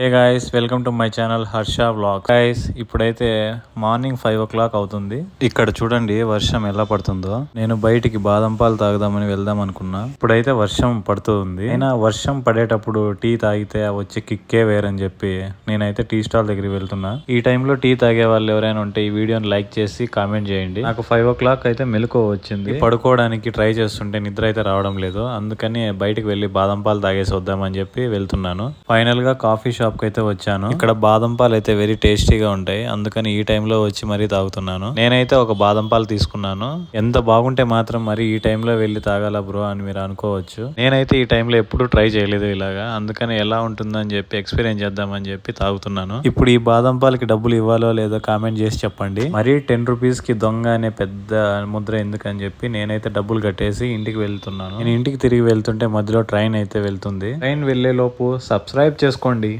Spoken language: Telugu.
Hey guys, welcome to my channel Harsha vlog. Guys, ఇప్పుడైతే మార్నింగ్ 5 o'clock అవుతుంది. ఇక్కడ చూడండి వర్షం ఎలా పడుతుందో. నేను బయటికి బాదం పాలు తాగుదామని వెళ్దాం అనుకున్నా. ఇప్పుడైతే వర్షం పడుతుంది. అయినా వర్షం పడేటప్పుడు టీ తాగితే వచ్చే కిక్కే వేరని చెప్పి నేనైతే టీ స్టాల్ దగ్గరికి వెళ్తున్నా. ఈ టైంలో టీ తాగే వాళ్ళు ఎవరైనా ఉంటే ఈ వీడియోని లైక్ చేసి కామెంట్ చేయండి. నాకు 5 o'clock అయితే మెలకువ వచ్చింది. పడుకోవడానికి ట్రై చేస్తుంటే నిద్ర అయితే రావడం లేదు. అందుకని బయటికి వెళ్ళి బాదం పాలు తాగేసి వద్దామని చెప్పి వెళ్తున్నాను. ఫైనల్ గా కాఫీ షాప్ కి అయితే వచ్చాను. ఇక్కడ బాదం పాలు అయితే వెరీ టేస్టీగా ఉంటాయి. అందుకని ఈ టైంలో వచ్చి మరీ తాగుతున్నాను. నేనైతే ఒక బాదం పాలు తీసుకున్నాను. ఎంత బాగుంటే మాత్రం మరి ఈ టైంలో వెళ్ళి తాగాల బ్రో అని మీరు అనుకోవచ్చు. నేనైతే ఈ టైంలో ఎప్పుడు ట్రై చేయలేదు ఇలాగా. అందుకని ఎలా ఉంటుందని చెప్పి ఎక్స్పీరియన్స్ చేద్దామని చెప్పి తాగుతున్నాను. ఇప్పుడు ఈ బాదం పాలకి డబ్బులు ఇవ్వాలో లేదో కామెంట్ చేసి చెప్పండి. మరి 10 rupees కి దొంగ అనే పెద్ద ముద్ర ఎందుకని చెప్పి నేనైతే డబ్బులు కట్టేసి ఇంటికి వెళ్తున్నాను. నేను ఇంటికి తిరిగి వెళ్తుంటే మధ్యలో ట్రైన్ అయితే వెళ్తుంది. ట్రైన్ వెళ్లే లోపు సబ్స్క్రైబ్ చేసుకోండి.